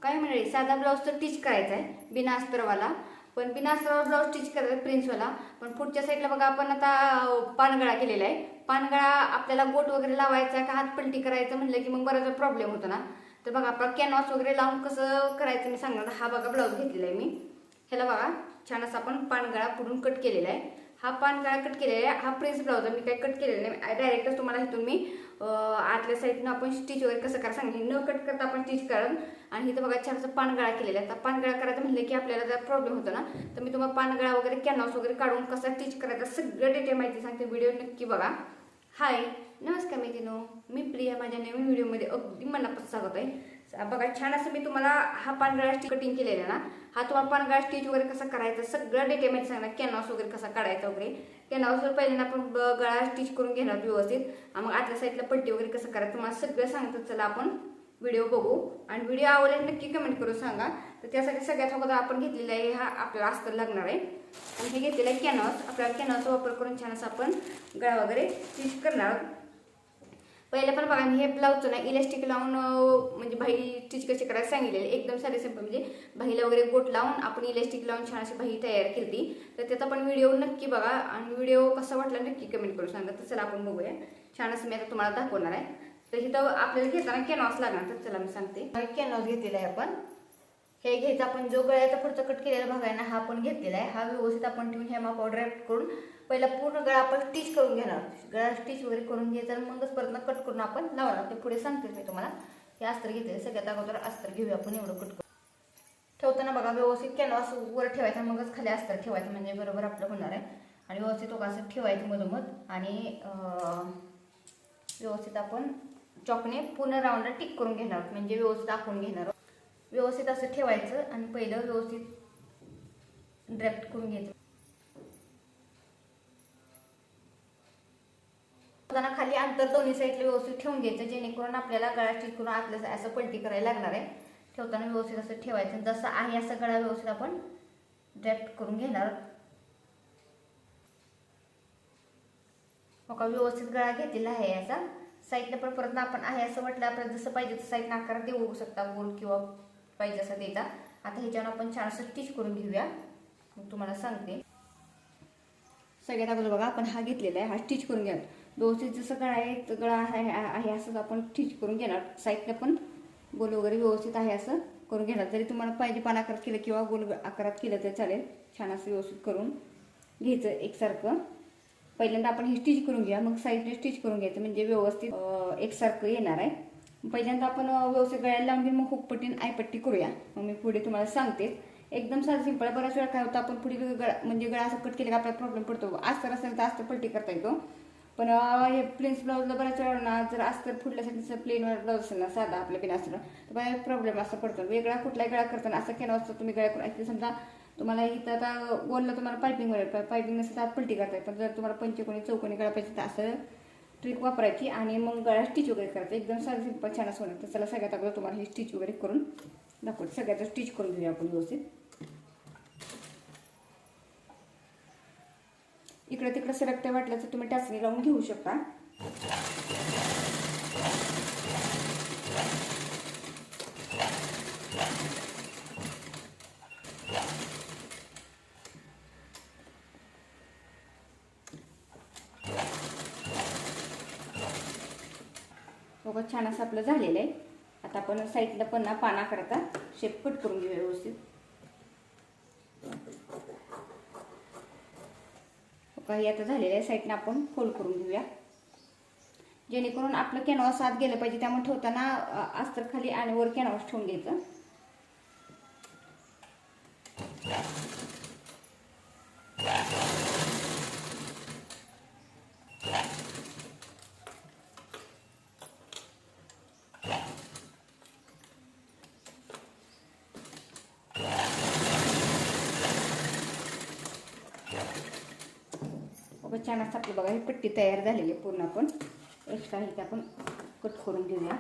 काय म्हणाले साधा ब्लाऊज तर स्टिच करायचा आहे बिना अस्तरवाला, पण बिना अस्तरवाला ब्लाऊज स्टिच करायचा प्रिन्सवाला. पण पुढच्या साईडला बघा आपण आता पानगळा केलेला आहे. पानगळा आपल्याला गोट वगैरे लावायचा का हात पलटी करायचं म्हणलं की मग बराच प्रॉब्लेम होतो ना. तर बघा आपला कॅनव्हास वगैरे लावून कसं करायचं मी सांगणार. हा बघा ब्लाऊज घेतलेला आहे मी. ह्याला बघा छान असं आपण पानगळा पुढून कट केलेला आहे. हा पानगळा कट केलेला आहे. हा प्रिन्स ब्लाऊज आहे. मी काही कट केलेला नाही, डायरेक्टच तुम्हाला इथून मी आतल्या साईडनं आपण स्टिच वगैरे कसं करा सांगितलं. न कट करता आपण स्टिच कराल. आणि इथं बघा छान असं पानगळा केलेला आहे. आता पानगळा करायचं म्हणलं की आपल्याला जर प्रॉब्लेम होतो ना, तर मी तुम्हाला पानगळा वगैरे कॅनव्हास वगैरे काढून कसा स्टिच करायचा सगळं डिटेल माहिती सांगते. व्हिडिओ नक्की बघा. हाय नमस्कार मैत्रिणींनो, मी प्रिया. माझ्या नवीन व्हिडिओमध्ये अगदी मनापासून स्वागत आहे. बघा छान असं मी तुम्हाला हा पानगळा कटिंग केलेला ना, हा तुम्हाला पानगळा स्टिच वगैरे कसं करायचं सगळं डिटेल माहिती सांगणार. कॅनव्हास वगैरे कसा काढायचा वगैरे. कॅनव्हासवर पहिल्यांदा आपण गळा स्टिच करून घेणार व्यवस्थित, आणि मग आतल्या साईडला पट्टी वगैरे कसं करायचं तुम्हाला सगळं सांगतो. चला आपण व्हिडिओ बघू, आणि व्हिडिओ आवडले नक्की कमेंट करून सांगा. तर त्यासाठी सगळ्यात अगोदर आपण घेतलेला आहे हा आपल्याला अस्तर लागणार आहे. आणि हे घेतलेलं आहे कॅनव्हास. आपल्याला कॅनव्हासचा वापर करून छान असं आपण गळा वगैरे स्टिच करणार. पहिले पण बघा मी हे ब्लाऊजचं ना इलास्टिक लावून म्हणजे बाही स्टिच कशी करायला सांगितलेली. एकदम साधे सिंपल, म्हणजे बाहीला वगैरे गोट लावून आपण इलास्टिक लावून छान अशी बाही तयार केली. तर त्याचा पण व्हिडिओ नक्की बघा, आणि व्हिडिओ कसा वाटला नक्की कमेंट करून सांगा. तर चला आपण बघूया. छान असं मी आता तुम्हाला दाखवणार आहे. तर इथं आपल्याला घेताना कॅनव्हास लागणार. तर चला मी सांगते. कॅनव्हास घेतलेला आहे आपण. हे घ्यायचं आपण जो गळ्याचा पुढचा कट केलेला भाग आहे ना, हा आपण घेतलेला आहे. हा व्यवस्थित आपण ठेवून हे मापावर ड्राफ्ट करून पहिला पूर्ण गळा आपण स्टिच करून घेणार. गळा स्टिच वगैरे करून घ्यायचा, मगच परत कट करून आपण लावणार. ते पुढे सांगते मी तुम्हाला. हे अस्तर घेतले, सगळ्यात अगोदर अस्तर घेऊया आपण. एवढं कट करून ठेवताना बघा व्यवस्थित कॅनव्हास वर ठेवायचा, मगच खाली अस्तर ठेवायचं, म्हणजे बरोबर आपलं होणार आहे. आणि व्यवस्थित असं ठेवायचं मधोमध, आणि व्यवस्थित आपण चॉकने पूर्ण राऊंडला टिक करून घेणार, म्हणजे व्यवस्थित आखून घेणार. व्यवस्थित असं ठेवायचं आणि पहिलं व्यवस्थित ड्राफ्ट करून घ्यायचं. खाली अंतर दोन्ही साईडला व्यवस्थित ठेवून घ्यायचं, जेणेकरून आपल्याला गळा स्टिच करून आतलं असं पलटी करायला लागणार आहे. ठेवताना व्यवस्थित असं ठेवायचं. जसं आहे असं गळा व्यवस्थित आपण ड्राफ्ट करून घेणार. बघा व्यवस्थित गळा घेतलेला आहे याचा. साईडला पण परत आपण आहे असं वाटलं आपल्याला जसं पाहिजे तसं साईडला आकार देऊ शकता, गोल किंवा पाहिजे असं द्यायचा. आता ह्याच्यावर आपण छान असं स्टिच करून घेऊया. मग तुम्हाला सांगते. सगळ्यात अगोदर बघा आपण हा घेतलेला आहे, हा स्टिच करून घ्या. व्यवस्थित जसं गळा आहे असं आपण स्टिच करून घेणार. साईडला पण गोल वगैरे व्यवस्थित आहे असं करून घेणार. जरी तुम्हाला पाहिजे पान आकारात केलं किंवा गोल आकारात केलं तरी चालेल. छान असं व्यवस्थित करून घ्यायचं एकसारखं. पहिल्यांदा आपण हे स्टिच करून घ्या, मग साईडने स्टिच करून घ्यायचं, म्हणजे व्यवस्थित एकसारखं येणार आहे. पहिल्यांदा आपण व्यवस्थित गळ्याला लावून घेऊन मग हुकपट्टी आणि आयपट्टी करूया. मग मी पुढे तुम्हाला सांगते. एकदम साधं सिंपल. बऱ्याच वेळा काय होतं आपण पुढे म्हणजे गळा असं कट केलं का आपल्याला प्रॉब्लेम पडतो. अस्तर असेल तर अस्तर पलटी करता येतो, पण हे प्लेन्स ब्लाऊजला बऱ्याच वेळा ना जर अस्तर फुटल्यासाठी प्लेन ब्लाऊज असेल ना साधा आपल्या बिना अस्तर, तर बऱ्याच प्रॉब्लेम असं पडतो. वेगळा कुठलाही गळा करताना असं केला असतं तुम्ही गळ्या करून. समजा तुम्हाला इथं आता गोलला तुम्हाला पायपिंग वगैरे पायपिंग नसेल तर पलटी करता येईल. पण जर तुम्हाला पंचकोनी चौकोनी गळा पाहिजे तर असं ट्रिक वापरायची आणि मग गळा स्टिच वगैरे करायचं. एकदम साधं सिंपल छान असं होणार. तर चला सगळ्यात अगोदर तुम्हाला हे स्टिच वगैरे करून दाखवते. सगळ्यात स्टिच करून घेऊया आपण व्यवस्थित. इकडे तिकडे सरकते वाटलं तर तुम्ही टाचणी लावून घेऊ शकता. बघा छान असं आपलं झालेलं आहे. आता आपण साईडला पण पाना करता शेप कट करून घेऊया व्यवस्थित. काही आता झालेलं आहे. साईडने आपण फोल्ड करून घेऊया, जेणेकरून आपलं कॅनव्हास आत गेलं पाहिजे. त्यामुळे ठेवताना अस्तर खाली आणि वर कॅनव्हास ठेवून घ्यायचं. छान असं आपलं बघा ही पट्टी तयार झालेली आहे पूर्ण. आपण एक्स्ट्रा हे आपण कट करून घेऊया.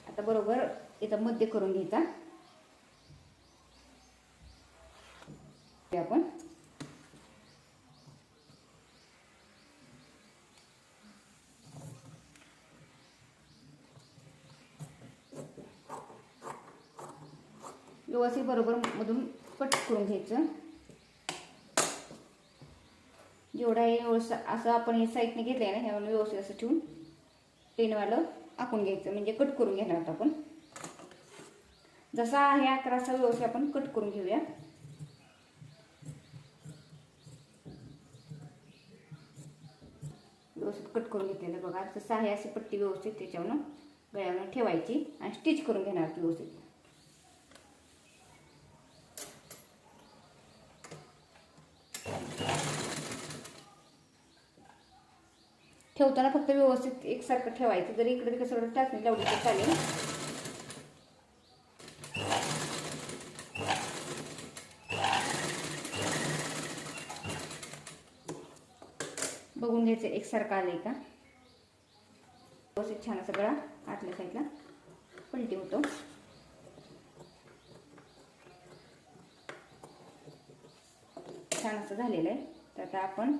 आता बरोबर इथं मध्य करून घ्यायचा आपण. व्यवस्थित बरोबर मधून कट करून घ्यायचं. जेवढा असं आपण हे साईडने घेतलंय ना, ह्यावर व्यवस्थित असं ठेवून पेनवालं आखून घ्यायचं, म्हणजे कट करून घेणार आहोत आपण. जसा आहे आकार असा व्यवस्थित आपण कट करून घेऊया. व्यवस्थित कट करून घेतलेलं बघा. जसं आहे अशी पट्टी व्यवस्थित त्याच्यावर गळ्यावर ठेवायची आणि स्टिच करून घेणार व्यवस्थित. ठेवताना फक्त व्यवस्थित एकसारखं ठेवायचं. जरी इकडे तिकडे सगळं टाचणी लावली तर चालेल. बघून घ्यायचं एकसारखं आलंय का. व्यवस्थित छान असं गळा आतल्या साईडला पलटी होतो. छान असं झालेलं आहे. तर आता आपण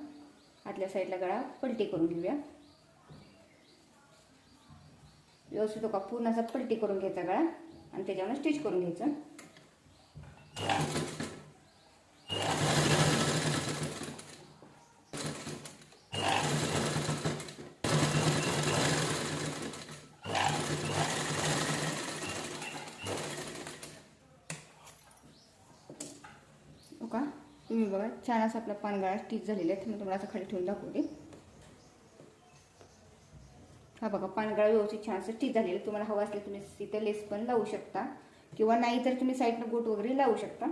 आतल्या साईडला गळा पलटी करून घेऊया. व्यवस्थित का पूर्ण असा पलटी करून घ्यायचा गळा आणि त्याच्यावर स्टिच करून घ्यायचं. का तुम्ही बघा छान असा आपला पानगळा स्टिच झालेला आहे. मी तुम्हाला असं खाली ठेवून दाखवते. हा बघा पानगळा व्यवस्थित छान असं स्टिच झालेलं. तुम्हाला हवं असले तुम्ही तिथे लेस पण लावू शकता किंवा नाही तर तुम्ही साईडनं गोट वगैरे लावू शकता.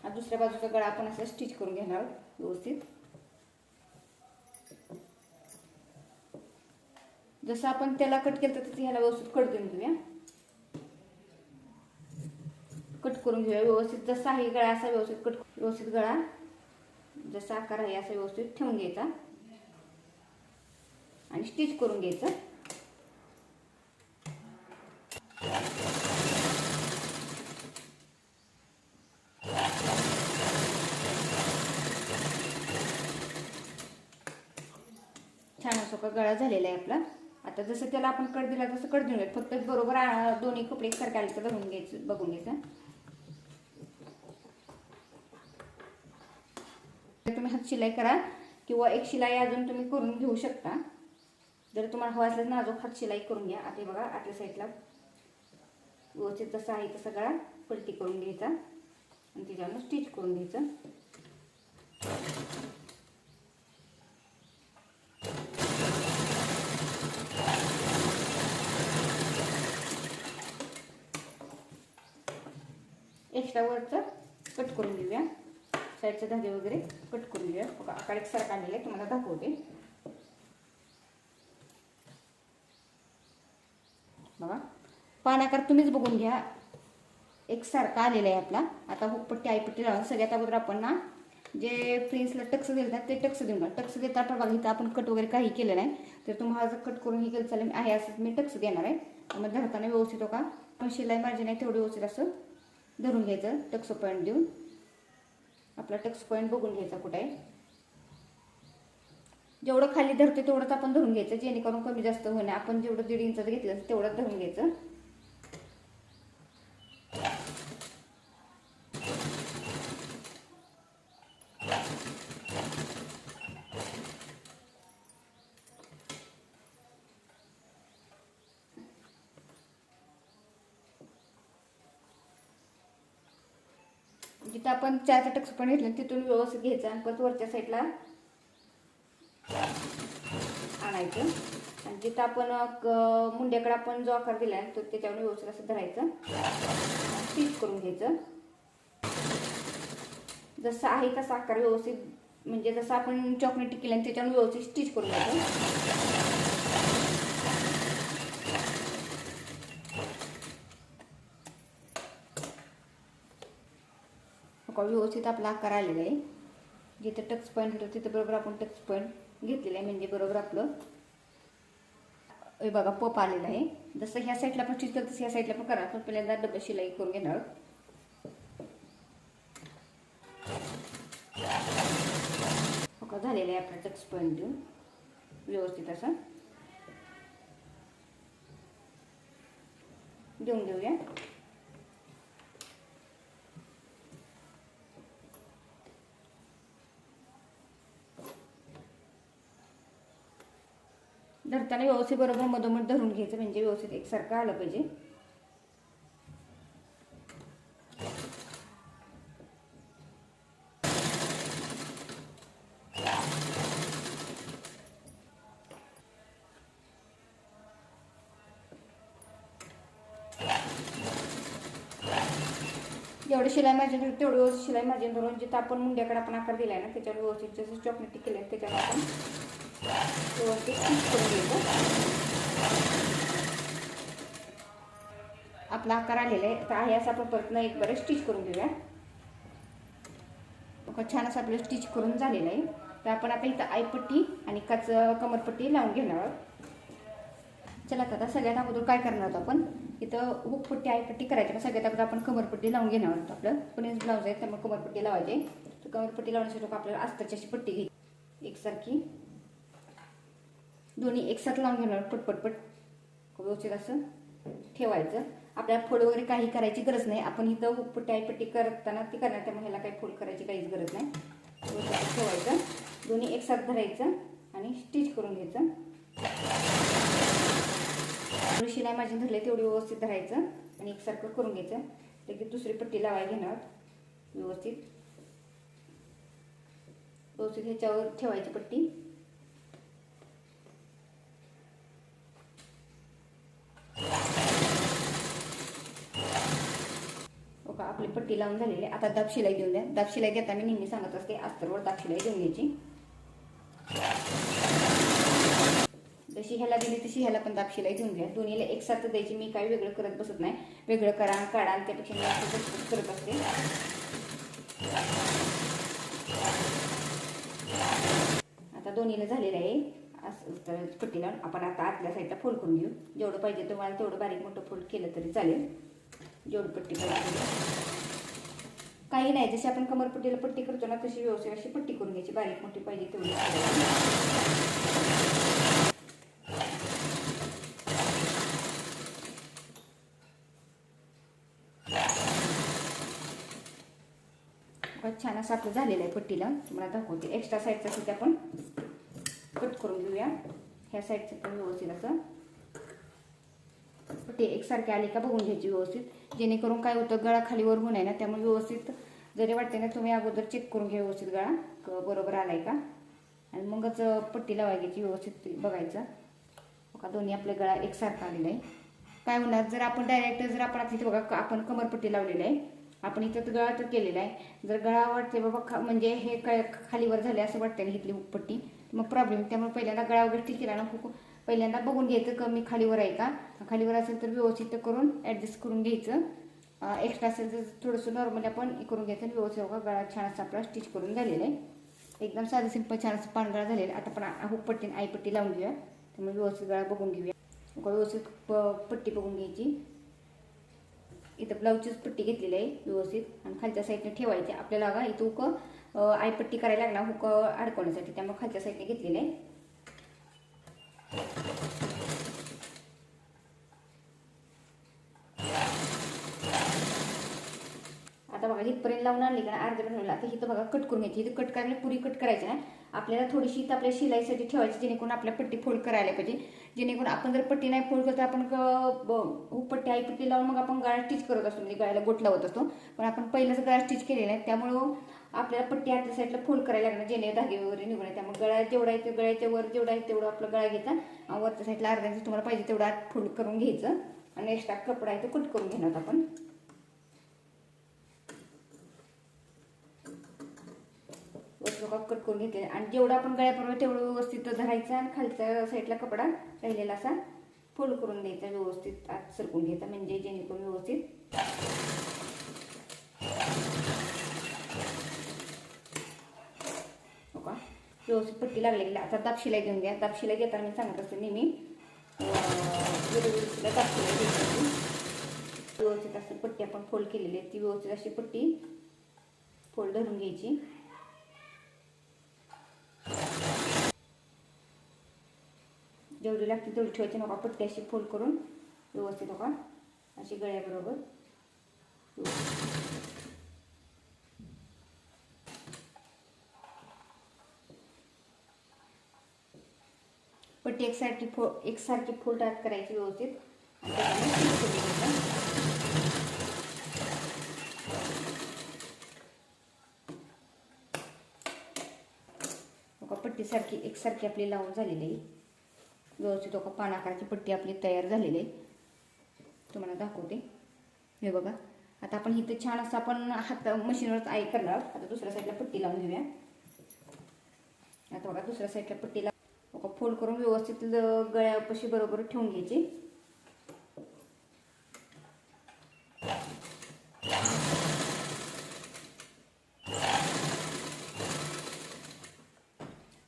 हा दुसऱ्या बाजूचा गळा आपण असं स्टिच करून घेणार व्यवस्थित. जसं आपण त्याला कट केलं तर ह्याला व्यवस्थित कट देऊन घेऊया. कट करून घेऊया व्यवस्थित. जसा आहे गळा असा व्यवस्थित गळा जसा आकार आहे असा व्यवस्थित ठेवून घ्यायचा आणि स्टिच करून घ्यायचं. छान असा गळा झालेला आहे आपला. आता जसं त्याला आपण कट दिला तसं कट देऊन घ्यायचं. फक्त बरोबर दोन्ही कपडे एकसारखे आले तर धरून घ्यायचं, बघून घ्यायचं. तुम्ही हात शिलाई करा किंवा एक शिलाई अजून तुम्ही करून घेऊ शकता. जर तुम्हाला हवा असलं नाजूक हात शिलाई करून घ्या. आता बघा आतल्या साईडला व्यवस्थित जसा आहे तसा गळा पलटी करून घ्यायचा आणि त्याच्यावर स्टिच करून घ्यायचं. एक्स्ट्रा वरचं कट करून घेऊया. साईडचे धागे वगैरे कट करून घेऊया. बघा आकार एकसारखा आलेला आहे, तुम्हाला दाखवते. बघा पान आकार तुम्हीच बघून घ्या, एकसारखा आलेला आहे आपला. आता हुकपट्टी आईपट्टी लावून सगळ्यात अगोदर आपण ना जे प्रिन्सला टक्स दिलं ते टक्स देऊन टक्स देता पण बघा इथं आपण कट वगैरे काही केलं नाही. तर तुम्हाला जर कट करून हे केलं चालेल आहे असं मी टक्स देणार आहे. मग धरताना व्यवस्थित का पण शिलाई मार्जिन आहे तेवढी व्यवस्थित असं धरून घ्यायचं. टक्स पॉईंट देऊन आपला टक्स पॉईंट बघून घ्यायचा कुठे आहे. जेवढं खाली धरते तेवढंच आपण धरून घ्यायचं, जेणेकरून कमी जास्त होणार. आपण जेवढं 1.5 इंच घेतलं तेवढंच धरून घ्यायचं. जिथं आपण 4चा टक्स पण घेतलं तिथून व्यवस्थित घ्यायचं आणि परत वरच्या साईडला आणायचं. आणि जिथं आपण मुंड्याकडे आपण जो आकार दिला तो त्याच्यावर व्यवस्थित असं धरायचं, स्टिच करून घ्यायचं. जसं आहे तसा आकार व्यवस्थित, म्हणजे जसं आपण चॉकलेट टिकला त्याच्यावर व्यवस्थित स्टिच करून घ्यायचं. व्यवस्थित आपला आकार आलेला आहे. जिथे टक्स पॉईंट होतं तिथे बरोबर आपण टक्स पॉईंट घेतलेला आहे, म्हणजे बरोबर आपलं बघा पप आलेला आहे. जसं ह्या साईडला आपण स्टिच करतो तसं ह्या साईडला पण करा. पण पहिल्यांदा डबल शिलाई करून घेणार. झालेलं आहे आपला टक्स पॉईंट देऊन व्यवस्थित असं. देऊन घेऊया. धरताना व्यवस्थित बरोबर मधोमध धरून घ्यायचं, म्हणजे व्यवस्थित एकसारखं आलं पाहिजे. जेवढं शिलाई मार्जिन तेवढं शिलाई मार्जिन धरून जिथं आपण मुंड्याकडे आपण आकार दिलाय ना त्याच्यावर व्यवस्थित जसं चॉकलेटी केलं त्याच्यावर आपण व्यवस्थित स्टिच करून घ्यायचं. आपला आकार आलेला आहे असं आपण परत एक बरं स्टिच करून घेऊया. छान असं आपलं स्टिच करून झालेलं आहे. तर आपण आता इथं आईपट्टी आणि कमरपट्टी लावून घेणार आहोत. चला आता सगळ्यात अगोदर काय करणार आहोत आपण, इथं हुकपट्टी आईपट्टी करायची. सगळ्यात अगोदर आपण कमरपट्टी लावून घेणार आहोत. आपलं प्लेन ब्लाऊज आहे त्यामुळे कमरपट्टी लावायची. तर कमरपट्टी लावण्यासाठी आपल्याला अस्तरची अशी पट्टी घ्यायची एकसारखी, दोन्ही एकसाथ लावून घेणार पटपटपट व्यवस्थित असं ठेवायचं. आपल्याला फोल्ड वगैरे काही करायची गरज नाही. आपण इथं हुकपट्टी आईपट्टी करताना ती करणार त्यामुळे ह्याला काही फोल्ड करायची काहीच गरज नाही. ठेवायचं, दोन्ही एकसाथ धरायचं आणि स्टिच करून घ्यायचं. शिलाई मार्जिन धरले तेवढी व्यवस्थित धरायचं आणि एकसारखं करून घ्यायचं. लगेच दुसरी पट्टी लावायला घेणार व्यवस्थित ह्याच्यावर ठेवायची पट्टी. ओके, आपली पट्टी लावून झालेली आहे. आता दाब शिलाई देऊन द्या. दाब शिलाई देता मी नेहमी सांगत असते अस्तरवर दाब शिलाई देऊन घ्यायची. जशी ह्याला दिली तशी ह्याला पण दाब शिलाई देऊन घ्या. दोन्हीला एकसाथ द्यायची. मी काही वेगळं करत बसत नाही. वेगळं करा काढा त्यापेक्षा मी असं करत असते. आता दोन्हीला झालेलं आहे. असं पट्टी लावून आपण आता आतल्या साईडला फोल्ड करून घेऊ. जेवढं पाहिजे तुम्हाला तेवढं बारीक मोठं फोल्ड केलं तरी चालेल. जेवढी पट्टी पाहिजे काही नाही. जशी आपण कमरपट्टीला पट्टी करतो ना तशी व्यवस्थित अशी पट्टी करून घ्यायची. बारीक मोठी पाहिजे तेवढी. छान असं आपलं झालेलं आहे. पट्टीला तुम्हाला दाखवते. एक्स्ट्रा साईडचा सुद्धा आपण कट करून घेऊया. ह्या साईडचं पण व्यवस्थित असं पट्टी एकसारखी आली का बघून घ्यायची व्यवस्थित, जेणेकरून काय होतं गळा खालीवर होऊ नये ना. त्यामुळे व्यवस्थित जरी वाटते ना तुम्ही अगोदर चेक करून घ्या व्यवस्थित गळा बरोबर आलाय का, आणि मगच पट्टी लावायची व्यवस्थित बघायचं. बघा दोन्ही आपले गळा एकसारखा आलेला आहे. काय होणार जर आपण डायरेक्ट जर आपण आता इथे बघा आपण कमरपट्टी लावलेली आहे. आपण इथं गळा तर केलेला आहे. जर गळा वाटते बाबा म्हणजे हे काय खालीवर झाले असं वाटतं ना इथली हुकपट्टी, मग प्रॉब्लेम. त्यामुळे पहिल्यांदा गळा वगैरे ठीक केला ना पहिल्यांदा बघून घ्यायचं कमी खालीवर आहे का. खालीवर असेल तर व्यवस्थित करून ॲडजस्ट करून घ्यायचं. एक्स्ट्रा असेल तर थोडंसं नॉर्मली आपण करून घ्यायचं आणि व्यवस्थित बघा गळा छान असा आपला स्टिच करून झालेला आहे. एकदम साधं सिंपल छान असं पानगळा झालेला. आता आपण हुकपट्टी आणि आईपट्टी लावून घेऊया. त्यामुळे व्यवस्थित गळा बघून घेऊया. व्यवस्थित पट्टी बघून घ्यायची. इथं ब्लाऊजचीच पट्टी घेतलेली आहे व्यवस्थित आणि खालच्या साईडने ठेवायची. आपल्याला बघा इथं हुक आईपट्टी करायला लागणार हुक अडकवण्यासाठी, त्यामुळे खालच्या साईडने घेतलेलं आहे. आता बघा इथपर्यंत लावून आणली का अर्ध्या बनवला. आता इथं बघा कट करून घ्यायची. इथं कट करायला पुरी कट करायची नाही. आपल्याला थोडीशी इथं आपल्या शिलाईसाठी ठेवायची जेणेकरून आपल्या पट्टी फोल्ड करायला पाहिजे. जेणेकरून आपण जर पट्टी नाही फोल्ड करत आपण हुकपट्टी आईपट्टी लावून मग आपण गळा स्टिच करत असतो, म्हणजे गळ्याला गोट लावत असतो. पण आपण पहिल्याच गळा स्टिच केलेला आहे त्यामुळं आपल्याला पट्टी आतल्या साईडला फोल्ड करायला लागणार जेणे धागे वगैरे निघून आहे. त्यामुळे गळा जेवढा आहे गळ्याच्या वर जेवढा आहे तेवढं आपलं गळा घ्यायचा आणि वरच्या साईडला अर्ध्याचं तुम्हाला पाहिजे तेवढा आत फोल्ड करून घ्यायचं आणि एक्स्ट्रा कपडा आहे तो कट करून घेणार आपण. कट करून घेतले आणि जेवढं आपण गळ्यापर्यंत तेवढं व्यवस्थित धरायचं आणि खालच्या साईडला कपडा राहिलेला असा फोल्ड करून द्यायचा. व्यवस्थित आत सरकून घ्यायचा म्हणजे जेणेकरून व्यवस्थित व्यवस्थित पट्टी लागलेली. आता दाब शिलाई घेऊन घ्या. दाब शिलाई घेताना मी सांगत असते नेहमी दाब शिलाई घ्यायची. व्यवस्थित अशी पट्टी आपण फोल्ड केलेली आहे ती व्यवस्थित अशी पट्टी फोल्ड धरून घ्यायची. जेवढी लागते तेवढी ठेवायची. नका पट्टी अशी फोल्ड करून व्यवस्थित नका अशी गळ्याबरोबर. पट्टी एकसारखी फोल्ड आत करायची व्यवस्थित आणि त्याच्यामुळे स्टिच करून घ्यायचं. पट्टीसारखी एकसारखी आपली लावून झालेली आहे. व्यवस्थित का पानाकाराची पट्टी आपली तयार झालेली आहे. तुम्हाला दाखवते. हे बघा. आता आपण इथे छान असं आपण हात मशीनवरच आई करणार. आता दुसऱ्या साईडला पट्टी लावून घेऊया. आता बघा दुसऱ्या साईडला पट्टी लावून फोल्ड करून व्यवस्थित गळ्यापाशी बरोबर ठेवून घ्यायची.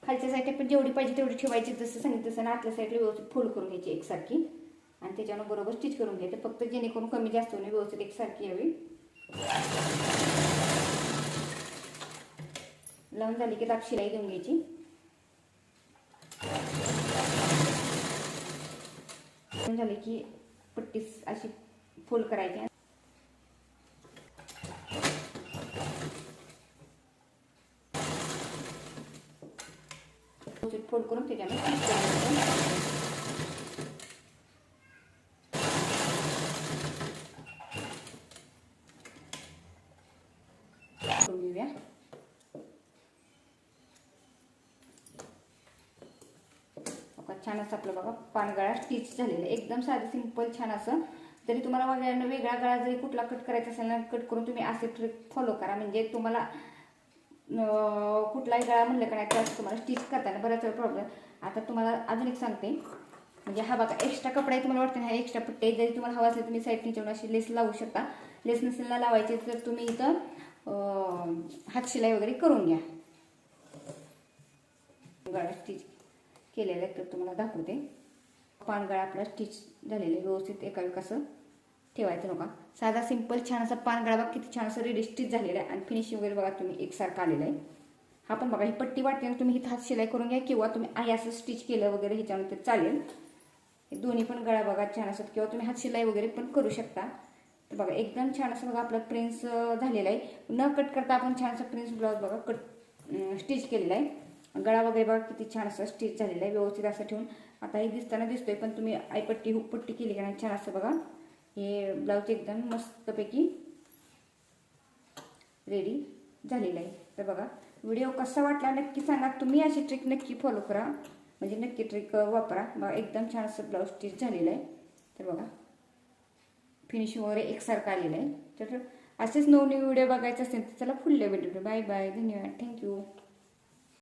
खालच्या साईडला पण जेवढी पाहिजे तेवढी ठेवायची, जसं सांगितलं तसं. आतल्या साईडला व्यवस्थित फोल्ड करून घ्यायची एकसारखी आणि त्याच्यानं बरोबर स्टिच करून घ्यायचं. फक्त जेणेकरून कमी जास्त होणे, व्यवस्थित एकसारखी यावी. लावून झाली की दाब शिलाई देऊन घ्यायची. झाली की पट्टी अशी फोल्ड करायची. फोल्ड करून त्याच्याने घेऊया. छान असं आपलं बघा पानगळा स्टिच झालेला आहे. एकदम साधं सिंपल छान असं. जरी तुम्हाला वेगळा गळा जरी कुठला कट करायचा असेल ना, कट करून तुम्ही असे ट्रिक फॉलो करा. म्हणजे तुम्हाला कुठलाही गळा म्हणलं का नाही तर तुम्हाला स्टिच करताना बराच वेळ प्रॉब्लेम. आता तुम्हाला अजून एक सांगते. म्हणजे हा बघा एक्स्ट्रा कपडा आहे, तुम्हाला वाटतं ना हा एक्स्ट्रा पट्टी आहे. जरी तुम्हाला हवा असेल तुम्ही साईड नीचेवर अशी लेस लावू शकता. लेस नसेल ना लावायची तर तुम्ही इथं हात शिलाई वगैरे करून घ्या. गळा स्टिच केलेलं आहे तर तुम्हाला दाखवते. पानगळा आपला स्टिच झालेलं आहे. व्यवस्थित एका कसं ठेवायचं नका. साधा सिंपल छान असा पानगळा बघा किती छान असं रेडी स्टिच झालेला आहे. आणि फिनिशिंग वगैरे बघा तुम्ही एकसारखं आलेलं आहे. हा पण बघा ही पट्टी वाटते ना तुम्ही इथं हात शिलाई करून घ्या किंवा तुम्ही आई असं स्टिच केलं वगैरे ह्याच्यानंतर चालेल. हे दोन्ही पण गळा बघा छान असत किंवा तुम्ही हात शिलाई वगैरे पण करू शकता. तर बघा एकदम छान असं बघा आपला प्रिन्स झालेला आहे. न कट करता आपण छान असं प्रिन्स ब्लाउज बघा स्टिच केलेला आहे. गळा वगैरे बघा किती छान असं स्टिच झालेलं आहे. व्यवस्थित असं ठेवून आता हे दिसताना दिसतोय पण तुम्ही आईपट्टी हुकपट्टी केली का नाही छान असं बघा. हे ब्लाउज एकदम मस्तपैकी रेडी झालेलं आहे. तर बघा व्हिडिओ कसा वाटला नक्की सांगा. तुम्ही अशी ट्रिक नक्की फॉलो करा, म्हणजे नक्की ट्रिक वापरा. बघा एकदम छान असं ब्लाउज स्टिच झालेलं आहे. तर बघा फिनिशिंग वगैरे एकसारखं आलेलं आहे. तर असेच नवनवीन व्हिडिओ बघायचे असेल तर चला पुढल्या व्हिडिओ. Bye bye. धन्यवाद. थँक्यू.